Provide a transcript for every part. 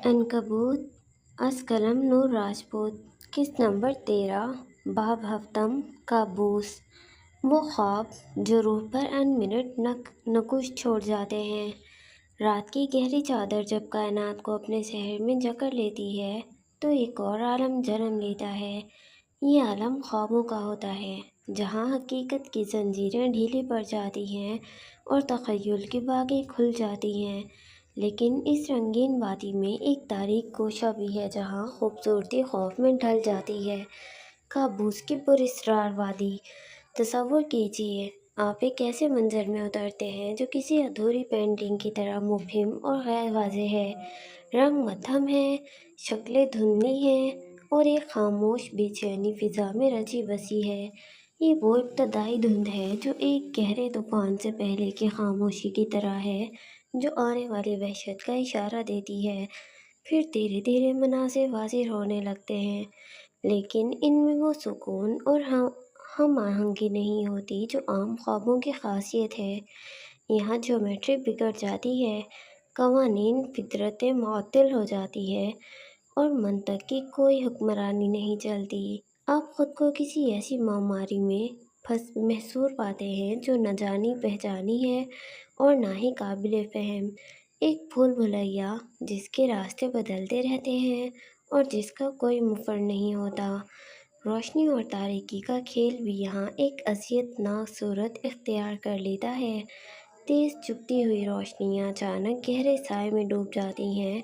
عنکبوت از قلم نور راجپوت قسط نمبر 13 باب ہفتم کابوس وہ خواب جو روح پر ان منٹ نقوش چھوڑ جاتے ہیں۔ رات کی گہری چادر جب کائنات کو اپنے سحر میں جکڑ لیتی ہے تو ایک اور عالم جنم لیتا ہے۔ یہ عالم خوابوں کا ہوتا ہے جہاں حقیقت کی زنجیریں ڈھیلی پڑ جاتی ہیں اور تخیل کی باغیں کھل جاتی ہیں۔ لیکن اس رنگین وادی میں ایک تاریک گوشہ بھی ہے جہاں خوبصورتی خوف میں ڈھل جاتی ہے۔ کابوس کی پراسرار وادی۔ تصور کیجیے آپ ایک ایسے منظر میں اترتے ہیں جو کسی ادھوری پینٹنگ کی طرح مبہم اور غیر واضح ہے۔ رنگ مدھم ہیں، شکلیں دھندلی ہیں اور ایک خاموش بے چینی فضا میں رچی بسی ہے۔ یہ وہ ابتدائی دھند ہے جو ایک گہرے طوفان سے پہلے کی خاموشی کی طرح ہے جو آنے والی وحشت کا اشارہ دیتی ہے۔ پھر دھیرے دھیرے مناظر واضح ہونے لگتے ہیں، لیکن ان میں وہ سکون اور ہم آہنگی نہیں ہوتی جو عام خوابوں کی خاصیت ہے۔ یہاں جیومیٹری بگڑ جاتی ہے، قوانین فطرتیں معطل ہو جاتی ہے اور منطق کی کوئی حکمرانی نہیں چلتی۔ آپ خود کو کسی ایسی معماری میں محصور پاتے ہیں جو نہ جانی پہچانی ہے اور نہ ہی قابل فہم۔ ایک بھول بھلیا جس کے راستے بدلتے رہتے ہیں اور جس کا کوئی مفر نہیں ہوتا۔ روشنی اور تاریکی کا کھیل بھی یہاں ایک اذیت ناک صورت اختیار کر لیتا ہے۔ تیز چبھتی ہوئی روشنیاں اچانک گہرے سائے میں ڈوب جاتی ہیں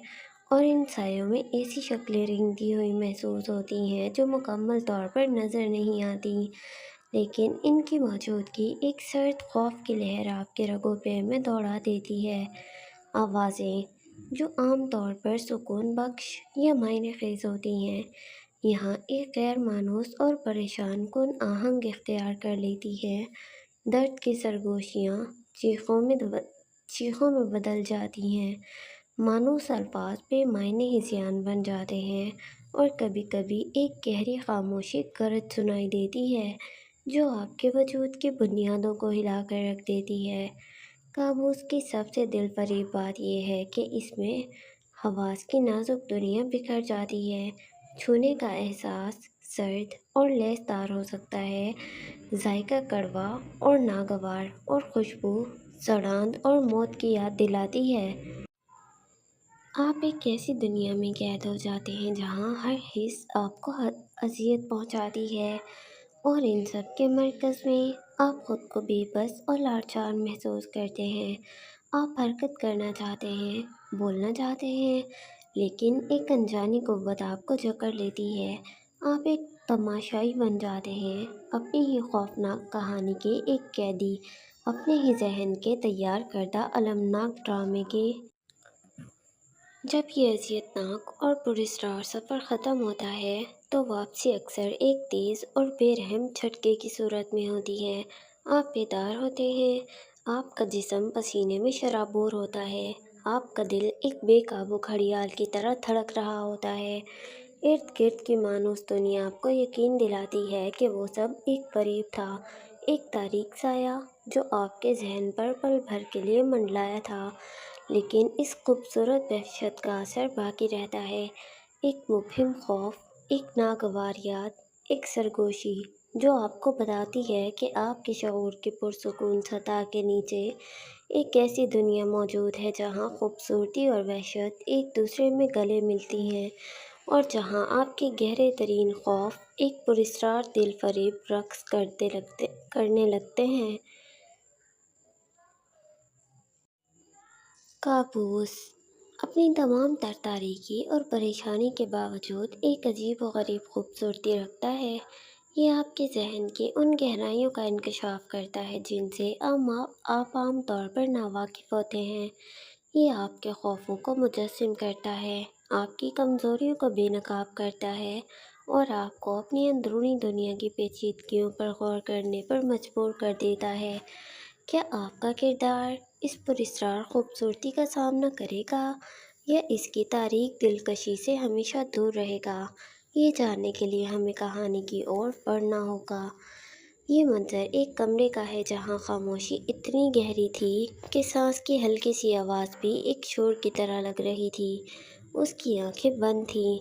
اور ان سایوں میں ایسی شکلیں رنگتی ہوئی محسوس ہوتی ہیں جو مکمل طور پر نظر نہیں آتی، لیکن ان کی موجودگی ایک سرد خوف کی لہر آپ کے رگ و پے میں دوڑا دیتی ہے۔ آوازیں جو عام طور پر سکون بخش یا معنی خیز ہوتی ہیں، یہاں ایک غیر مانوس اور پریشان کن آہنگ اختیار کر لیتی ہے۔ درد کی سرگوشیاں چیخوں میں بدل جاتی ہیں، مانوس الفاظ بے معنی ہذیان بن جاتے ہیں اور کبھی کبھی ایک گہری خاموشی گرج سنائی دیتی ہے جو آپ کے وجود کی بنیادوں کو ہلا کر رکھ دیتی ہے۔ کابوس کی سب سے دل فریب بات یہ ہے کہ اس میں حواس کی نازک دنیا بکھر جاتی ہے۔ چھونے کا احساس سرد اور لیسدار ہو سکتا ہے، ذائقہ کڑوا اور ناگوار، اور خوشبو سڑاند اور موت کی یاد دلاتی ہے۔ آپ ایک ایسی دنیا میں قید ہو جاتے ہیں جہاں ہر حس آپ کو اذیت پہنچاتی ہے، اور ان سب کے مرکز میں آپ خود کو بے بس اور لاچار محسوس کرتے ہیں۔ آپ حرکت کرنا چاہتے ہیں، بولنا چاہتے ہیں، لیکن ایک انجانی قوت آپ کو جکڑ لیتی ہے۔ آپ ایک تماشائی بن جاتے ہیں، اپنی ہی خوفناک کہانی کے ایک قیدی، اپنے ہی ذہن کے تیار کردہ المناک ڈرامے کے۔ جب یہ اذیت ناک اور پراسرار سفر ختم ہوتا ہے تو واپسی اکثر ایک تیز اور بے رحم جھٹکے کی صورت میں ہوتی ہے۔ آپ بیدار ہوتے ہیں، آپ کا جسم پسینے میں شرابور ہوتا ہے، آپ کا دل ایک بے قابو گھڑیال کی طرح دھڑک رہا ہوتا ہے۔ ارد گرد کی مانوس دنیا آپ کو یقین دلاتی ہے کہ وہ سب ایک فریب تھا، ایک تاریک سایہ جو آپ کے ذہن پر پل بھر کے لیے منڈلایا تھا، لیکن اس خوبصورت وحشت کا اثر باقی رہتا ہے۔ ایک مبہم خوف، ایک ناگوار یاد، ایک سرگوشی جو آپ کو بتاتی ہے کہ آپ کے شعور کی پرسکون سطح کے نیچے ایک ایسی دنیا موجود ہے جہاں خوبصورتی اور وحشت ایک دوسرے میں گلے ملتی ہیں، اور جہاں آپ کے گہرے ترین خوف ایک پراسرار دل فریب رقص کرنے لگتے ہیں۔ کابوس اپنی تمام تر تاریکی اور پریشانی کے باوجود ایک عجیب و غریب خوبصورتی رکھتا ہے۔ یہ آپ کے ذہن کی ان گہرائیوں کا انکشاف کرتا ہے جن سے آپ عام طور پر ناواقف ہوتے ہیں۔ یہ آپ کے خوفوں کو مجسم کرتا ہے، آپ کی کمزوریوں کو بے نقاب کرتا ہے اور آپ کو اپنی اندرونی دنیا کی پیچیدگیوں پر غور کرنے پر مجبور کر دیتا ہے۔ کیا آپ کا کردار اس پراسرار خوبصورتی کا سامنا کرے گا یا اس کی تاریک دلکشی سے ہمیشہ دور رہے گا؟ یہ جاننے کے لیے ہمیں کہانی کی اور پڑھنا ہوگا۔ یہ منظر ایک کمرے کا ہے جہاں خاموشی اتنی گہری تھی کہ سانس کی ہلکی سی آواز بھی ایک شور کی طرح لگ رہی تھی۔ اس کی آنکھیں بند تھیں۔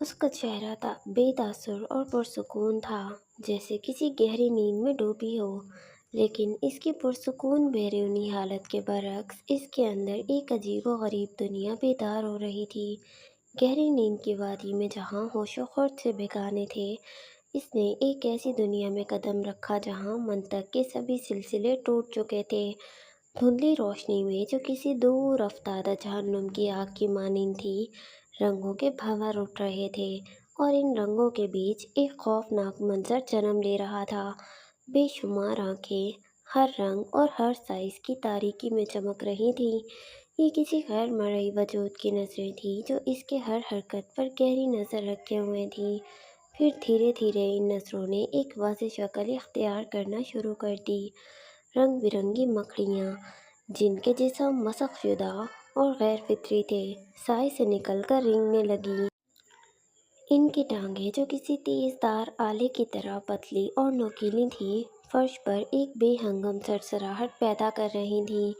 اس کا چہرہ بے تاثر اور پرسکون تھا، جیسے کسی گہری نیند میں ڈوبی ہو، لیکن اس کی پرسکون بیرونی حالت کے برعکس اس کے اندر ایک عجیب و غریب دنیا بیدار ہو رہی تھی۔ گہری نیند کی وادی میں جہاں ہوش و خرد سے بھگانے تھے، اس نے ایک ایسی دنیا میں قدم رکھا جہاں منطق کے سبھی سلسلے ٹوٹ چکے تھے۔ دھندلی روشنی میں جو کسی دور افتادہ جہنم کی آگ کی مانند تھی، رنگوں کے بھنور اٹھ رہے تھے، اور ان رنگوں کے بیچ ایک خوفناک منظر جنم لے رہا تھا۔ بے شمار آنکھیں ہر رنگ اور ہر سائز کی تاریکی میں چمک رہی تھیں۔ یہ کسی غیر مرئی وجود کی نظریں تھیں جو اس کے ہر حرکت پر گہری نظر رکھے ہوئے تھیں۔ پھر دھیرے دھیرے ان نظروں نے ایک واضح شکل اختیار کرنا شروع کر دی۔ رنگ برنگی مکڑیاں، جن کے جسم مسخ شدہ اور غیر فطری تھے، سائے سے نکل کر رینگنے لگیں۔ ان کی ٹانگیں، جو کسی تیز دھار آلے کی طرح پتلی اور نوکیلی تھیں، فرش پر ایک بے ہنگم سرسراہٹ پیدا کر رہی تھیں۔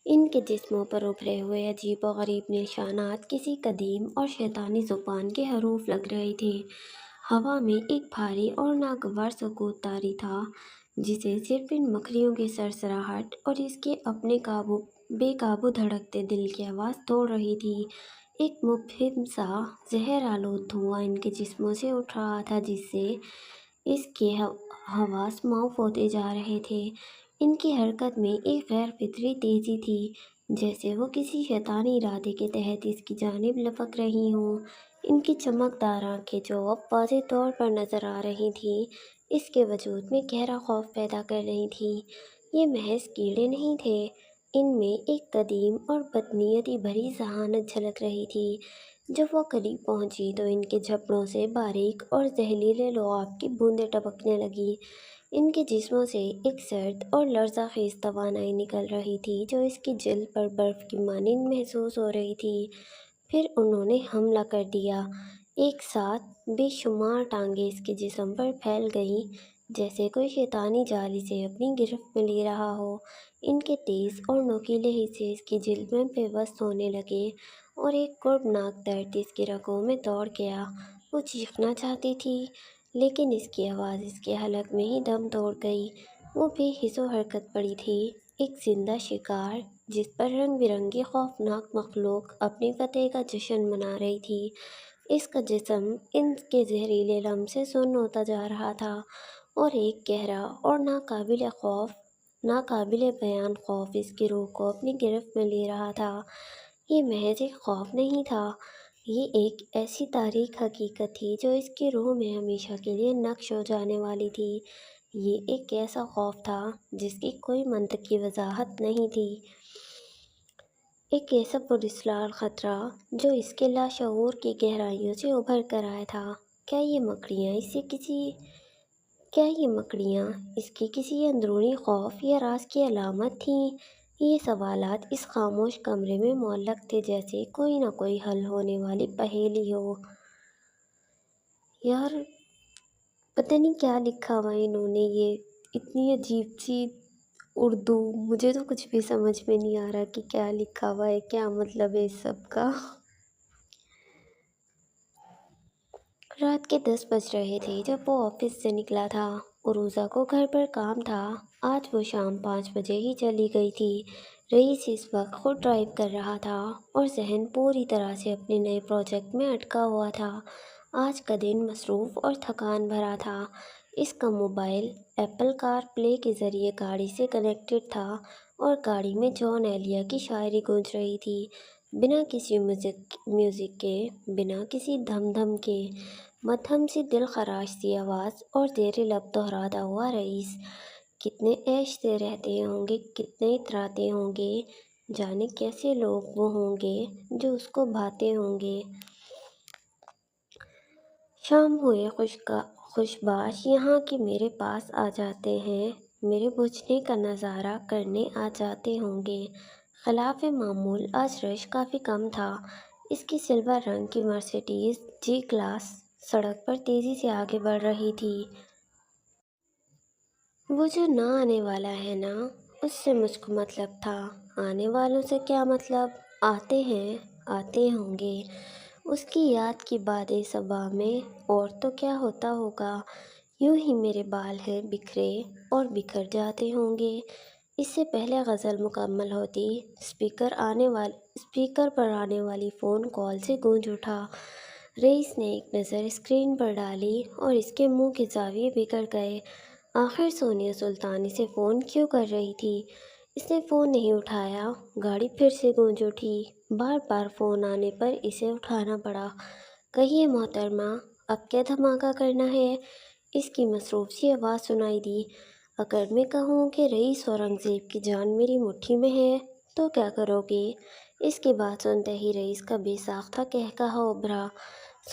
ان کے جسموں پر ابھرے ہوئے عجیب و غریب نشانات کسی قدیم اور شیطانی زبان کے حروف لگ رہے تھے۔ ہوا میں ایک بھاری اور ناگوار سکوت طاری تھا، جسے صرف ان مکڑیوں کی سرسراہٹ اور اس کے اپنے بے قابو دھڑکتے دل کی آواز توڑ رہی تھی۔ ایک مبہم سا زہر آلود دھواں ان کے جسموں سے اٹھ رہا تھا، جس سے اس کے حواس معاف ہوتے جا رہے تھے۔ ان کی حرکت میں ایک غیر فطری تیزی تھی، جیسے وہ کسی شیطانی ارادے کے تحت اس کی جانب لپک رہی ہوں۔ ان کی چمکدار آنکھیں، جو اب واضح طور پر نظر آ رہی تھیں، اس کے وجود میں گہرا خوف پیدا کر رہی تھیں۔ یہ محض کیڑے نہیں تھے، ان میں ایک قدیم اور بدنیتی بھری ذہانت جھلک رہی تھی۔ جب وہ قریب پہنچی تو ان کے جبڑوں سے باریک اور زہریلے لعاب کی بوندیں ٹپکنے لگیں۔ ان کے جسموں سے ایک سرد اور لرزہ خیز توانائی نکل رہی تھی جو اس کی جلد پر برف کی مانند محسوس ہو رہی تھی۔ پھر انہوں نے حملہ کر دیا۔ ایک ساتھ بے شمار ٹانگیں اس کے جسم پر پھیل گئیں، جیسے کوئی شیطانی جال اسے اپنی گرفت میں لے رہا ہو۔ ان کے تیز اور نوکیلے حصے اس کی جلد میں پیوست ہونے لگے، اور ایک کربناک درد اس کی رگوں میں دوڑ گیا۔ وہ چیخنا چاہتی تھی، لیکن اس کی آواز اس کے حلق میں ہی دم توڑ گئی۔ وہ بے حس و حرکت پڑی تھی، ایک زندہ شکار جس پر رنگ برنگی خوفناک مخلوق اپنی فتح کا جشن منا رہی تھی۔ اس کا جسم ان کے زہریلے لمس سے سن ہوتا جا رہا تھا، اور ایک گہرا اور ناقابل بیان خوف اس کی روح کو اپنی گرفت میں لے رہا تھا۔ یہ محض ایک خوف نہیں تھا، یہ ایک ایسی تاریک حقیقت تھی جو اس کی روح میں ہمیشہ کے لیے نقش ہو جانے والی تھی۔ یہ ایک ایسا خوف تھا جس کی کوئی منطقی وضاحت نہیں تھی، ایک ایسا پراسرار خطرہ جو اس کے لاشعور کی گہرائیوں سے ابھر کر آیا تھا۔ کیا یہ مکڑیاں اس کے کسی اندرونی خوف یا راز کی علامت تھیں؟ یہ سوالات اس خاموش کمرے میں معلق تھے، جیسے کوئی نہ کوئی حل ہونے والی پہیلی ہو۔ یار، پتہ نہیں کیا لکھا ہوا ہے انہوں نے، یہ اتنی عجیب سی اردو، مجھے تو کچھ بھی سمجھ میں نہیں آ رہا کہ کیا لکھا ہوا ہے، کیا مطلب ہے اس سب کا۔ رات کے 10 بج رہے تھے جب وہ آفس سے نکلا تھا۔ عروضہ کو گھر پر کام تھا، آج وہ شام 5 بجے ہی چلی گئی تھی۔ رئیس اس وقت خود ڈرائیو کر رہا تھا، اور ذہن پوری طرح سے اپنے نئے پروجیکٹ میں اٹکا ہوا تھا۔ آج کا دن مصروف اور تھکان بھرا تھا۔ اس کا موبائل ایپل کار پلے کے ذریعے گاڑی سے کنیکٹڈ تھا، اور گاڑی میں جان ایلیا کی شاعری گونج رہی تھی، بنا کسی میوزک کے، بنا کسی دھم دھم کے، مدھم سی دل خراش سی آواز، اور زیر لب دہراتا ہوا رئیس: کتنے عیش سے رہتے ہوں گے، کتنے اتراتے ہوں گے، جانے کیسے لوگ وہ ہوں گے جو اس کو بھاتے ہوں گے۔ شام ہوئے خوشباش یہاں کے میرے پاس آ جاتے ہیں، میرے بجھنے کا نظارہ کرنے آ جاتے ہوں گے۔ خلاف معمول آج رش کافی کم تھا۔ اس کی سلور رنگ کی مرسیڈیز جی کلاس سڑک پر تیزی سے آگے بڑھ رہی تھی۔ وہ جو نہ آنے والا ہے نا، اس سے مجھ کو مطلب تھا، آنے والوں سے کیا مطلب؟ آتے ہیں، آتے ہوں گے۔ اس کی یاد کی بادِ صبا میں اور تو کیا ہوتا ہوگا، یوں ہی میرے بال ہیں بکھرے اور بکھر جاتے ہوں گے۔ اس سے پہلے غزل مکمل ہوتی، اسپیکر پر آنے والی فون کال سے گونج اٹھا۔ رئیس نے ایک نظر اسکرین پر ڈالی اور اس کے منہ کے زاویے بگڑ گئے۔ آخر ثانیہ سلطان اسے فون کیوں کر رہی تھی؟ اس نے فون نہیں اٹھایا۔ گاڑی پھر سے گونج اٹھی۔ بار بار فون آنے پر اسے اٹھانا پڑا۔ کہیے محترمہ، اب کیا دھماکہ کرنا ہے؟ اس کی مصروف سی آواز سنائی دی۔ اگر میں کہوں کہ رئیس اورنگزیب کی جان میری مٹھی میں ہے تو کیا کرو گے؟ اس کی بات سنتے ہی رئیس کا بے ساختہ قہقہہ ابھرا۔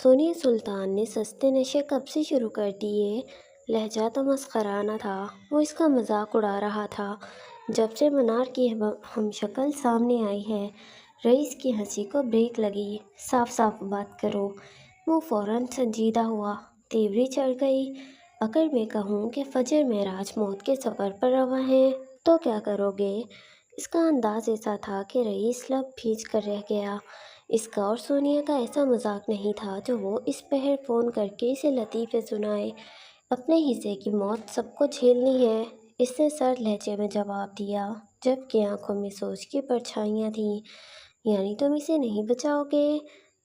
ثانیہ سلطان نے سستے نشے کب سے شروع کر دیے؟ لہجہ تو مسخرانہ تھا، وہ اس کا مذاق اڑا رہا تھا۔ جب سے منار کی ہم شکل سامنے آئی ہے، رئیس کی ہنسی کو بریک لگی۔ صاف صاف بات کرو۔ وہ فوراً سنجیدہ ہوا، تیوری چڑھ گئی۔ اگر میں کہوں کہ فجر معراج موت کے سفر پر رواں ہیں تو کیا کرو گے؟ اس کا انداز ایسا تھا کہ رئیس لب بھیج کر رہ گیا۔ اس کا اور ثانیہ کا ایسا مذاق نہیں تھا جو وہ اس پہر فون کر کے اسے لطیفے سنائے۔ اپنے حصے کی موت سب کو جھیلنی ہے، اس نے سرد لہجے میں جواب دیا، جبکہ آنکھوں میں سوچ کی پرچھائیاں تھیں۔ یعنی تم اسے نہیں بچاؤ گے؟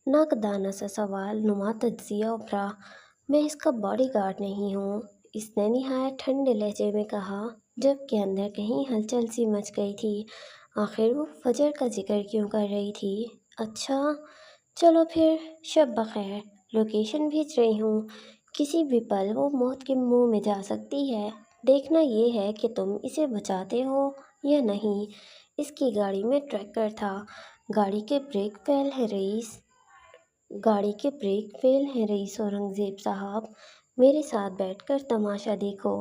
ناقدانہ سا سوال نما تجزیہ ابھرا۔ میں اس کا باڈی گارڈ نہیں ہوں، اس نے نہایت ٹھنڈے لہجے میں کہا، جبکہ اندر کہیں ہلچل سی مچ گئی تھی۔ آخر وہ فجر کا ذکر کیوں کر رہی تھی؟ اچھا، چلو پھر، شب بخیر، لوکیشن بھیج رہی ہوں۔ کسی بھی پل وہ موت کے منہ میں جا سکتی ہے۔ دیکھنا یہ ہے کہ تم اسے بچاتے ہو یا نہیں۔ اس کی گاڑی میں ٹریکر تھا۔ گاڑی کے بریک فیل ہیں رئیس اورنگزیب صاحب، میرے ساتھ بیٹھ کر تماشا دیکھو۔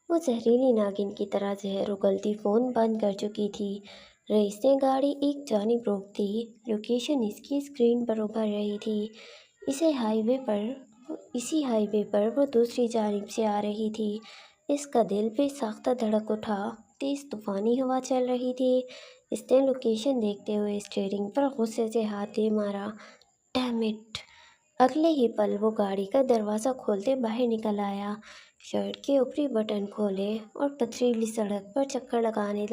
وہ زہریلی ناگن کی طرح زہر اگلتی فون بند کر چکی تھی۔ رئیس نے گاڑی ایک جانب روک دی۔ لوکیشن اس کی اسکرین پر ابھر رہی تھی۔ اسی ہائی وے پر وہ دوسری جانب سے آ رہی تھی۔ اس کا دل بے ساختہ دھڑک اٹھا۔ تیز طوفانی ہوا چل رہی تھی۔ اس نے لوکیشن دیکھتے ہوئے اسٹیئرنگ پر غصے سے ہاتھ دے مارا۔ Damn it! اگلے ہی پل وہ گاڑی کا دروازہ کھولتے باہر نکل آیا، شرٹ کے اوپری بٹن کھولے اور پتھریلی سڑک پر چکر لگانے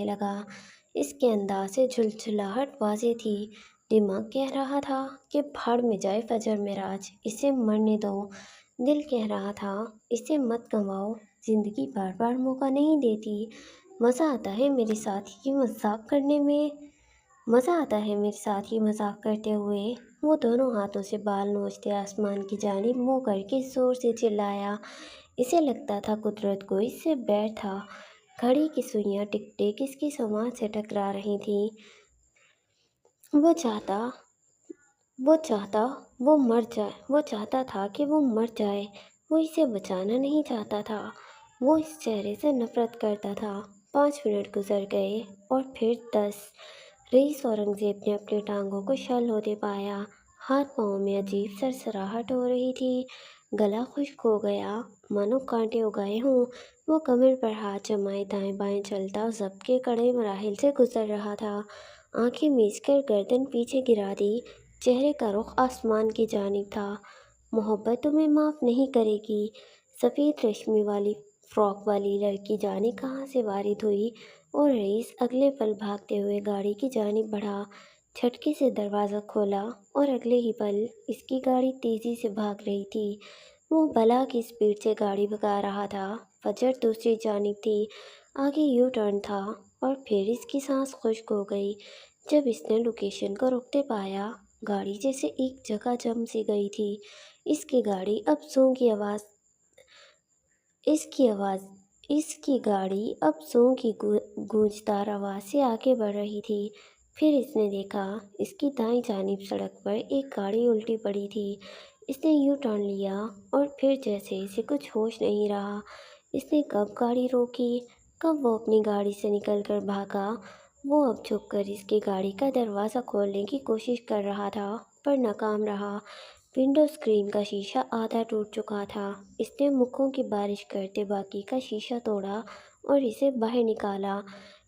لگا۔ اس کے انداز سے جھلجھلاہٹ واضح تھی۔ دماغ کہہ رہا تھا کہ بھاڑ میں جائے فجر معراج، اسے مرنے دو۔ دل کہہ رہا تھا، اسے مت گنواؤ، زندگی بار بار موقع نہیں دیتی۔ مزہ آتا ہے میرے ساتھ یہ مذاق کرتے ہوئے۔ وہ دونوں ہاتھوں سے بال نوچتے آسمان کی جانب منہ کر کے زور سے چلایا۔ اسے لگتا تھا قدرت کو اس سے بیر تھا۔ گھڑی کی سوئیاں ٹک ٹک اس کی سماعت سے ٹکرا رہی تھیں۔ وہ چاہتا تھا کہ وہ مر جائے۔ وہ اسے بچانا نہیں چاہتا تھا۔ وہ اس چہرے سے نفرت کرتا تھا۔ 5 منٹ گزر گئے اور پھر 10۔ رئیس اورنگزیب نے اپنی ٹانگوں کو شل ہوتے پایا۔ ہاتھ پاؤں میں عجیب سرسراہٹ ہو رہی تھی۔ گلا خشک ہو گیا، مانو کانٹے اگائے ہوں۔ وہ کمر پر ہاتھ جمائے دائیں بائیں چلتا ضبط کے کڑے مراحل سے گزر رہا تھا۔ آنکھیں میچ کر گردن پیچھے گرا دی، چہرے کا رخ آسمان کی جانب تھا۔ محبت تمہیں معاف نہیں کرے گی۔ سفید ریشمی والی فراک والی لڑکی جانے کہاں سے وارد ہوئی اور رئیس اگلے پل بھاگتے ہوئے گاڑی کی جانب بڑھا۔ جھٹکے سے دروازہ کھولا اور اگلے ہی پل اس کی گاڑی تیزی سے بھاگ رہی تھی۔ وہ بلا کی اسپیڈ سے گاڑی بھگا رہا تھا۔ فجر دوسری جانب تھی، آگے یو ٹرن تھا اور پھر اس کی سانس خشک ہو گئی جب اس نے لوکیشن کو رکتے پایا۔ گاڑی جیسے ایک جگہ جم سی گئی تھی۔ اس کی گاڑی اب زوں کی گونجدار آواز سے آگے بڑھ رہی تھی۔ پھر اس نے دیکھا، اس کی دائیں جانب سڑک پر ایک گاڑی الٹی پڑی تھی۔ اس نے یو ٹرن لیا اور پھر جیسے اسے کچھ ہوش نہیں رہا، اس نے کب گاڑی روکی، کب وہ اپنی گاڑی سے نکل کر بھاگا۔ وہ اب جھک کر اس کی گاڑی کا دروازہ کھولنے کی کوشش کر رہا تھا پر ناکام رہا۔ ونڈو اسکرین کا شیشہ آدھا ٹوٹ چکا تھا۔ اس نے مکھوں کی بارش کرتے باقی کا شیشہ توڑا اور اسے باہر نکالا۔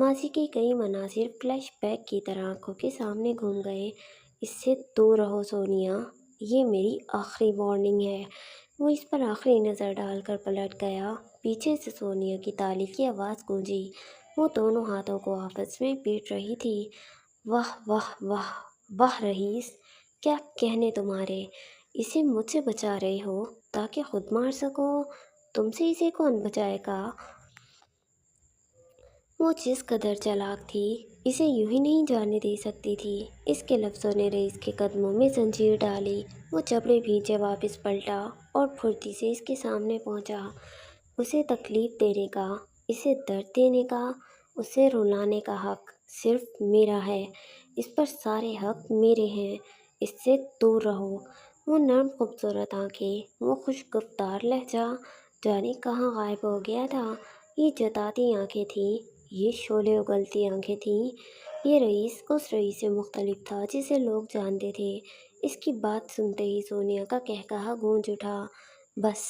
ماضی کے کئی مناظر فلیش بیک کی طرح آنکھوں کے سامنے گھوم گئے۔ اس سے دور رہو سونیا، یہ میری آخری وارننگ ہے۔ وہ اس پر آخری نظر ڈال کر پلٹ گیا۔ پیچھے سے سونیا کی تالی کی آواز گونجی۔ وہ دونوں ہاتھوں کو آپس میں پیٹ رہی تھی۔ واہ واہ واہ واہ رئیس، کیا کہنے تمہارے! اسے مجھ سے بچا رہے ہو تاکہ خود مار سکو؟ تم سے اسے کون بچائے گا؟ وہ جس قدر چالاک تھی، اسے یوں ہی نہیں جانے دے سکتی تھی۔ اس کے لفظوں نے رئیس کے قدموں میں زنجیر ڈالی۔ وہ جبڑے بھینچے واپس پلٹا اور پھرتی سے اس کے سامنے پہنچا۔ اسے تکلیف دینے کا، اسے درد دینے کا، اسے رلانے کا حق صرف میرا ہے۔ اس پر سارے حق میرے ہیں۔ اس سے دور رہو۔ وہ نرم خوبصورت آنکھیں، وہ خوش گفتار لہجہ جانے کہاں غائب ہو گیا تھا۔ یہ جتاتی آنکھیں تھیں، یہ شعلے اگلتی آنکھیں تھیں۔ یہ رئیس اس رئیس سے مختلف تھا جسے لوگ جانتے تھے۔ اس کی بات سنتے ہی سونیا کا قہقہا گونج اٹھا۔ بس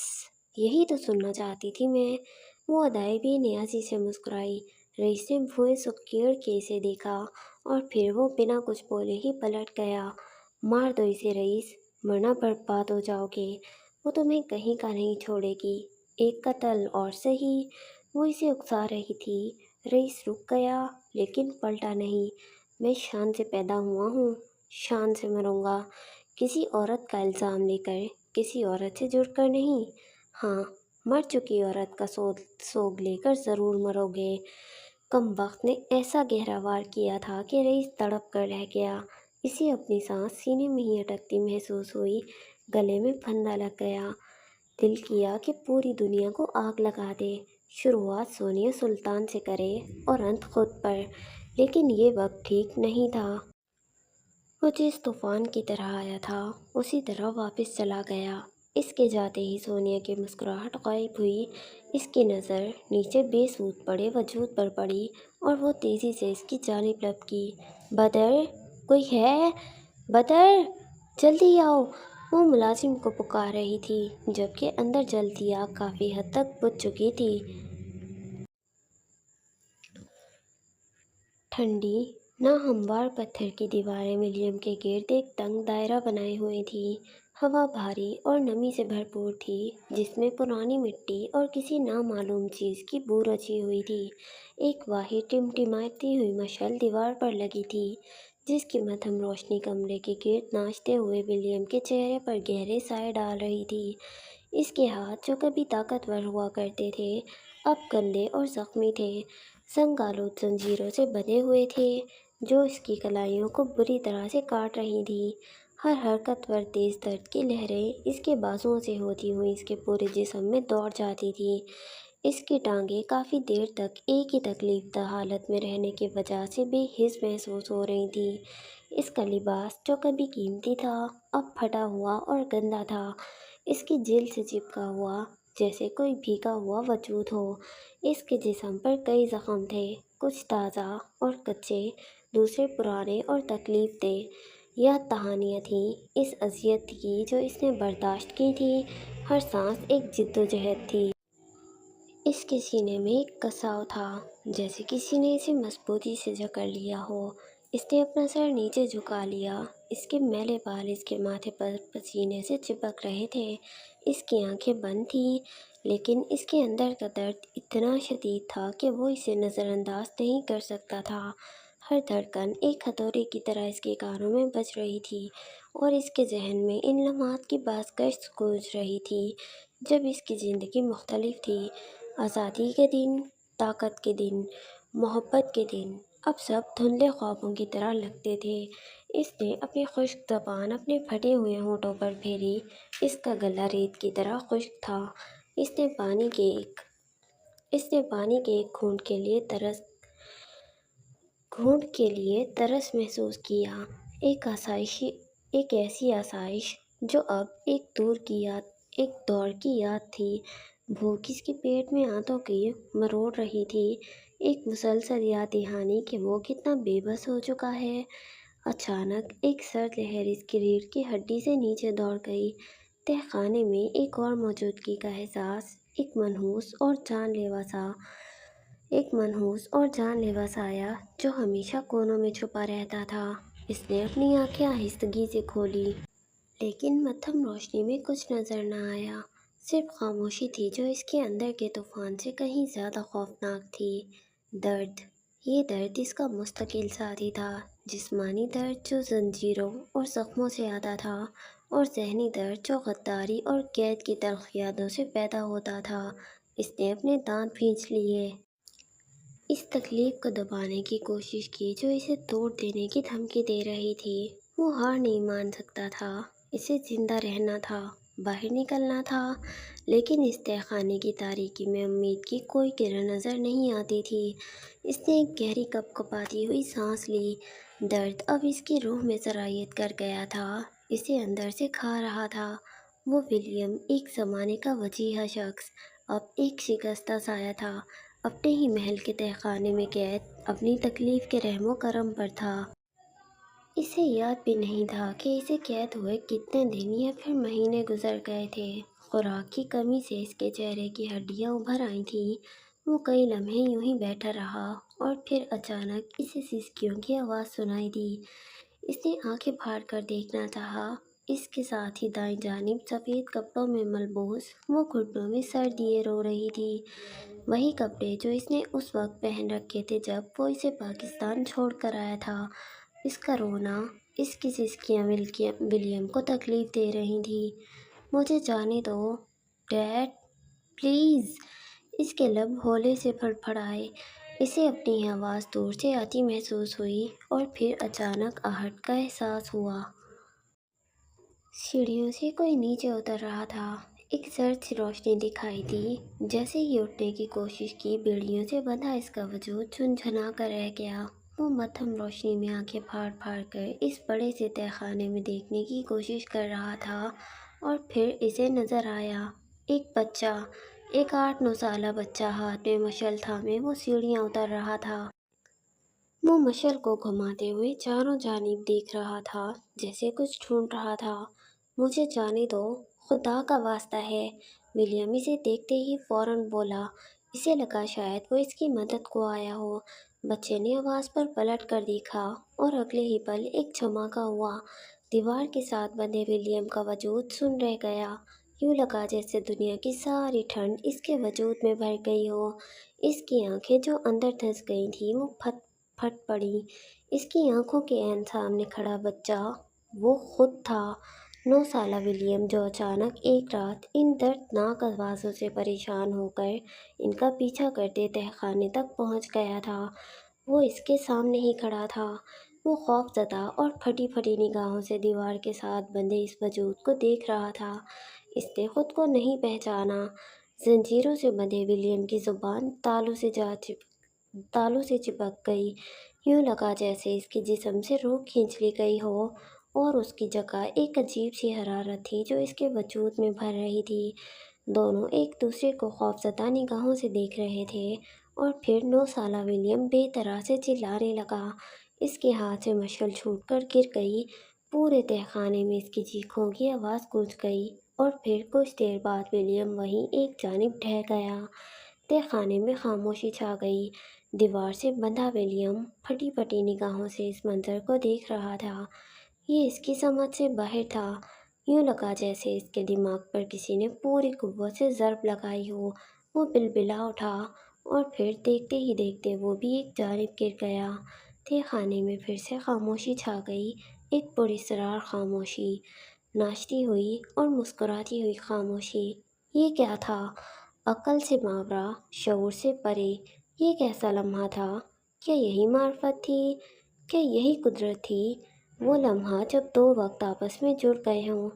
یہی تو سننا چاہتی تھی میں۔ وہ ادائی بے نیازی سے مسکرائی۔ رئیس نے بھویں سکیڑ کے اسے دیکھا اور پھر وہ بنا کچھ بولے ہی پلٹ گیا۔ مار دو اسے رئیس، ورنہ برباد ہو جاؤ گے۔ وہ تمہیں کہیں کا نہیں چھوڑے گی، ایک قتل اور سہی۔ وہ اسے اکسا رہی تھی۔ رئیس رک گیا لیکن پلٹا نہیں۔ میں شان سے پیدا ہوا ہوں، شان سے مروں گا۔ کسی عورت کا الزام لے کر، کسی عورت سے جڑ کر نہیں۔ ہاں، مر چکی عورت کا سوگ لے کر ضرور مرو گے۔ کم وقت نے ایسا گہرا وار کیا تھا کہ رئیس تڑپ کر رہ گیا۔ اسے اپنی سانس سینے میں ہی اٹکتی محسوس ہوئی۔ گلے میں پھندا لگ گیا۔ دل کیا کہ پوری دنیا کو آگ لگا دے۔ شروعات سونیا سلطان سے کرے اور انت خود پر، لیکن یہ وقت ٹھیک نہیں تھا۔ وہ جس طوفان کی طرح آیا تھا اسی طرح واپس چلا گیا۔ اس کے جاتے ہی سونیا کی مسکراہٹ غائب ہوئی۔ اس کی نظر نیچے بے سود پڑے وجود پر پڑی اور وہ تیزی سے اس کی جانب لپکی۔ بدر، کوئی ہے؟ بدر، جلدی آؤ! وہ ملازم کو پکار رہی تھی، جبکہ اندر جلتی آگ کافی حد تک بجھ چکی تھی۔ ٹھنڈی، ناہموار پتھر کی دیواریں ولیم کے گرد ایک تنگ دائرہ بنائے ہوئے تھیں۔ ہوا بھاری اور نمی سے بھرپور تھی، جس میں پرانی مٹی اور کسی نامعلوم چیز کی بو رچی ہوئی تھی۔ ایک واحد ٹمٹماتی ہوئی مشعل دیوار پر لگی تھی، جس کی مدھم روشنی کمرے کے گرد ناچتے ہوئے ولیم کے چہرے پر گہرے سائے ڈال رہی تھی۔ اس کے ہاتھ، جو کبھی طاقتور ہوا کرتے تھے، اب گندے اور زخمی تھے، زنگ آلود زنجیروں سے بندھے ہوئے تھے، جو اس کی کلائیوں کو بری طرح سے کاٹ رہی تھیں۔ ہر حرکت پر تیز درد کی لہریں اس کے بازوؤں سے ہوتی ہوئی اس کے پورے جسم میں دوڑ جاتی تھیں۔ اس کی ٹانگیں کافی دیر تک ایک ہی تکلیف دہ حالت میں رہنے کی وجہ سے بے حس محسوس ہو رہی تھیں۔ اس کا لباس، جو کبھی قیمتی تھا، اب پھٹا ہوا اور گندا تھا۔ اس کی جلد سے چپکا ہوا، جیسے کوئی بھیگا ہوا وجود ہو۔ اس کے جسم پر کئی زخم تھے، کچھ تازہ اور کچے، دوسرے پرانے اور تکلیف دہ۔ یاد دہانیاں تھیں اس اذیت کی جو اس نے برداشت کی تھی۔ ہر سانس ایک جدوجہد تھی۔ اس کے سینے میں ایک کساؤ تھا، جیسے کسی نے اسے مضبوطی سے جکڑ لیا ہو۔ اس نے اپنا سر نیچے جھکا لیا۔ اس کے میلے بال اس کے ماتھے پر پسینے سے چپک رہے تھے۔ اس کی آنکھیں بند تھیں، لیکن اس کے اندر کا درد اتنا شدید تھا کہ وہ اسے نظر انداز نہیں کر سکتا تھا۔ ہر دھڑکن ایک ہتھوڑے کی طرح اس کے کانوں میں بج رہی تھی، اور اس کے ذہن میں ان لمحات کی بازگشت گونج رہی تھی جب اس کی زندگی مختلف تھی۔ آزادی کے دن، طاقت کے دن، محبت کے دن، اب سب دھندلے خوابوں کی طرح لگتے تھے۔ اس نے اپنی خشک زبان اپنے پھٹے ہوئے ہونٹوں پر پھیری۔ اس کا گلا ریت کی طرح خشک تھا۔ اس نے پانی کے ایک گھونٹ کے لیے ترس محسوس کیا، ایک ایسی آسائش جو اب ایک دور کی یاد تھی۔ بھوک اس کے پیٹ میں آنتوں کی مروڑ رہی تھی، ایک مسلسل یاد دہانی کہ وہ کتنا بے بس ہو چکا ہے۔ اچانک ایک سرد لہر اس کی ریڑھ کی ہڈی سے نیچے دوڑ گئی۔ تہہ خانے میں ایک اور موجودگی کا احساس، ایک منحوس اور جان لیوا سا ایک منحوس اور جان لیوا سایہ جو ہمیشہ کونوں میں چھپا رہتا تھا۔ اس نے اپنی آنکھیں آہستگی سے کھولی، لیکن مدھم روشنی میں کچھ نظر نہ آیا، صرف خاموشی تھی جو اس کے اندر کے طوفان سے کہیں زیادہ خوفناک تھی۔ درد، یہ درد اس کا مستقل ساتھی تھا، جسمانی درد جو زنجیروں اور زخموں سے آتا تھا، اور ذہنی درد جو غداری اور قید کی تلخ یادوں سے پیدا ہوتا تھا۔ اس نے اپنے دانت بھینچ لیے، اس تکلیف کو دبانے کی کوشش کی جو اسے توڑ دینے کی دھمکی دے رہی تھی۔ وہ ہار نہیں مان سکتا تھا، اسے زندہ رہنا تھا، باہر نکلنا تھا، لیکن اس تہہ خانے کی تاریکی میں امید کی کوئی کرن نظر نہیں آتی تھی۔ اس نے ایک گہری کپ کپاتی ہوئی سانس لی۔ درد اب اس کی روح میں سرایت کر گیا تھا، اسے اندر سے کھا رہا تھا۔ وہ ولیم، ایک زمانے کا وجیہہ شخص، اب ایک شکستہ سایہ تھا، اپنے ہی محل کے تہہ خانے میں قید، اپنی تکلیف کے رحم و کرم پر تھا۔ اسے یاد بھی نہیں تھا کہ اسے قید ہوئے کتنے دن یا پھر مہینے گزر گئے تھے۔ خوراک کی کمی سے اس کے چہرے کی ہڈیاں ابھر آئی تھیں۔ وہ کئی لمحے یوں ہی بیٹھا رہا، اور پھر اچانک اسے سسکیوں کی آواز سنائی دی۔ اس نے آنکھیں پھاڑ کر دیکھنا چاہا۔ اس کے ساتھ ہی دائیں جانب سفید کپڑوں میں ملبوس وہ گھٹنوں میں سر دیے رو رہی تھی، وہی کپڑے جو اس نے اس وقت پہن رکھے تھے جب وہ اسے پاکستان چھوڑ کر آیا تھا۔ اس کا رونا، اس کی سسکیاں ولیم کو تکلیف دے رہی تھیں۔ مجھے جانے دو، ڈیڈ، پلیز۔ اس کے لب ہولے سے پھڑپڑائے۔ اسے اپنی ہی آواز دور سے آتی محسوس ہوئی، اور پھر اچانک آہٹ کا احساس ہوا۔ سیڑھیوں سے کوئی نیچے اتر رہا تھا۔ ایک زرد سی روشنی دکھائی دی۔ جیسے ہی اٹھنے کی کوشش کی، بیڑیوں سے بندھا اس کا وجود جھنجھنا کر رہ گیا۔ وہ مدھم روشنی میں آنکھیں پھاڑ پھاڑ کر اس بڑے سے تہہ خانے میں دیکھنے کی کوشش کر رہا تھا، اور پھر اسے نظر آیا، ایک بچہ، ایک 8-9 سالہ بچہ ہاتھ میں مشعل تھامے وہ سیڑھیاں اتر رہا تھا۔ وہ مشعل کو گھماتے ہوئے چاروں جانب دیکھ رہا تھا، جیسے کچھ ڈھونڈ رہا تھا۔ مجھے جانے دو، خدا کا واسطہ ہے، ولیم اسے دیکھتے ہی فوراً بولا۔ اسے لگا شاید وہ اس کی مدد کو آیا ہو۔ بچے نے آواز پر پلٹ کر دیکھا، اور اگلے ہی پل ایک دھماکہ ہوا۔ دیوار کے ساتھ بندھے ولیم کا وجود سن رہ گیا۔ یوں لگا جیسے دنیا کی ساری ٹھنڈ اس کے وجود میں بھر گئی ہو۔ اس کی آنکھیں جو اندر دھنس گئی تھیں وہ پھٹ پڑیں۔ اس کی آنکھوں کے عین سامنے کھڑا بچہ وہ خود تھا، 9 سالہ ولیم، جو اچانک ایک رات ان دردناک آوازوں سے پریشان ہو کر ان کا پیچھا کرتے تہہ خانے تک پہنچ گیا تھا۔ وہ اس کے سامنے ہی کھڑا تھا۔ وہ خوف زدہ اور پھٹی پھٹی نگاہوں سے دیوار کے ساتھ بندھے اس وجود کو دیکھ رہا تھا۔ اس نے خود کو نہیں پہچانا۔ زنجیروں سے بندھے ولیم کی زبان تالوں سے چپک گئی۔ یوں لگا جیسے اس کے جسم سے روح کھینچ لی گئی ہو، اور اس کی جگہ ایک عجیب سی حرارت تھی جو اس کے وجود میں بھر رہی تھی۔ دونوں ایک دوسرے کو خوفزدہ نگاہوں سے دیکھ رہے تھے، اور پھر 9 سالہ ولیم بے طرح سے چلانے لگا۔ اس کے ہاتھ سے مشعل چھوٹ کر گر گئی۔ پورے تہہ خانے میں اس کی چیخوں کی آواز گونج گئی، اور پھر کچھ دیر بعد ولیم وہیں ایک جانب ڈھہ گیا۔ تہہ خانے میں خاموشی چھا گئی۔ دیوار سے بندھا ولیم پھٹی پھٹی نگاہوں سے اس منظر کو دیکھ رہا تھا۔ یہ اس کی سمجھ سے باہر تھا۔ یوں لگا جیسے اس کے دماغ پر کسی نے پوری قوت سے ضرب لگائی ہو۔ وہ بلبلا اٹھا، اور پھر دیکھتے ہی دیکھتے وہ بھی ایک جانب گر گیا۔ تہہ خانے میں پھر سے خاموشی چھا گئی، ایک پراسرار خاموشی، ناچتی ہوئی اور مسکراتی ہوئی خاموشی۔ یہ کیا تھا؟ عقل سے ماورا، شعور سے پرے، یہ کیسا لمحہ تھا؟ کیا یہی معرفت تھی؟ کیا یہی قدرت تھی؟ وہ لمحہ جب دو وقت آپس میں جڑ گئے ہوں۔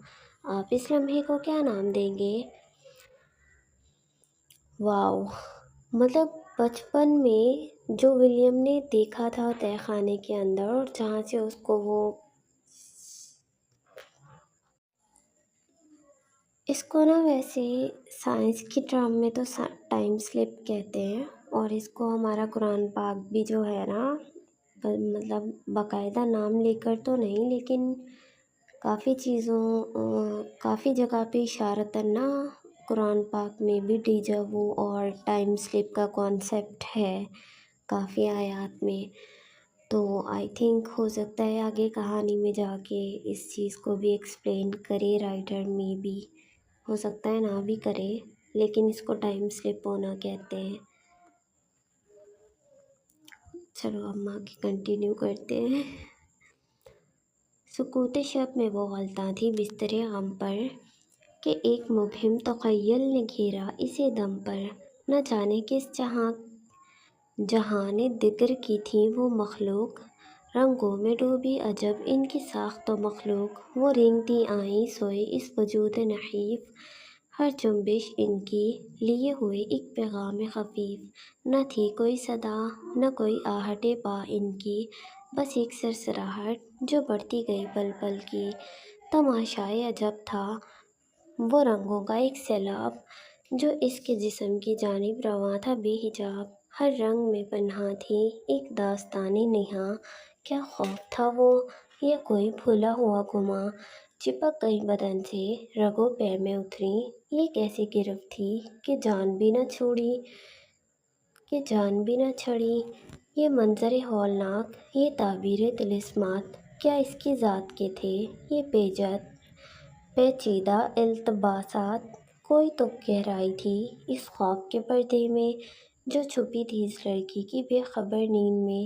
آپ اس لمحے کو کیا نام دیں گے؟ واو! مطلب بچپن میں جو ولیم نے دیکھا تھا تہہ خانے کے اندر، اور جہاں سے اس کو اس کو نا ویسے سائنس کی ٹرم میں تو ٹائم سلپ کہتے ہیں، اور اس کو ہمارا قرآن پاک بھی جو ہے نا، مطلب باقاعدہ نام لے کر تو نہیں، لیکن کافی چیزوں کافی جگہ پہ اشارتاً نا قرآن پاک میں بھی ڈیجا وو اور ٹائم سلپ کا کانسیپٹ ہے کافی آیات میں، تو آئی تھنک ہو سکتا ہے آگے کہانی میں جا کے اس چیز کو بھی ایکسپلین کرے رائٹر، میں بھی ہو سکتا ہے نہ بھی کرے، لیکن اس کو ٹائم سلپ ہونا کہتے ہیں۔ چلو ہم آگے کنٹینیو کرتے ہیں۔ سکوت شب میں وہ غلطاں تھی بستر غم پر، کہ ایک مبہم تخیل نے گھیرا اسے دم پر، نہ جانے کس جہان دگر کی تھی وہ مخلوق، رنگوں میں ڈوبی عجب ان کی ساخت و مخلوق، وہ رینگتی آئیں سوئے اس وجود نحیف، ہر جنبش ان کی لیے ہوئے ایک پیغام خفیف، نہ تھی کوئی صدا نہ کوئی آہٹ پا ان کی، بس ایک سرسراہٹ جو بڑھتی گئی پل پل کی، تماشائے عجب تھا وہ رنگوں کا ایک سیلاب، جو اس کے جسم کی جانب رواں تھا بے حجاب، ہر رنگ میں پنہاں تھی ایک داستان نہاں، کیا خوف تھا وہ یا کوئی بھولا ہوا گماں، چپک گئی بدن سے رگوں پے میں اتری، یہ کیسی گرفت تھی کہ جان بھی نہ چھڑی، یہ منظر ہولناک، یہ تعبیر طلسمات، کیا اس کی ذات کے تھے یہ پیچیدہ التباسات، کوئی تو گہرائی تھی اس خواب کے پردے میں جو چھپی تھی اس لڑکی کی بے خبر نیند میں،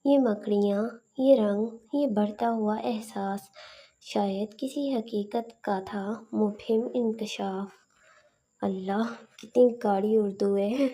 یہ مکڑیاں، یہ رنگ، یہ بڑھتا ہوا احساس، شاید کسی حقیقت کا تھا مبہم انکشاف۔ اللہ کتنی گاڑی اردو ہے۔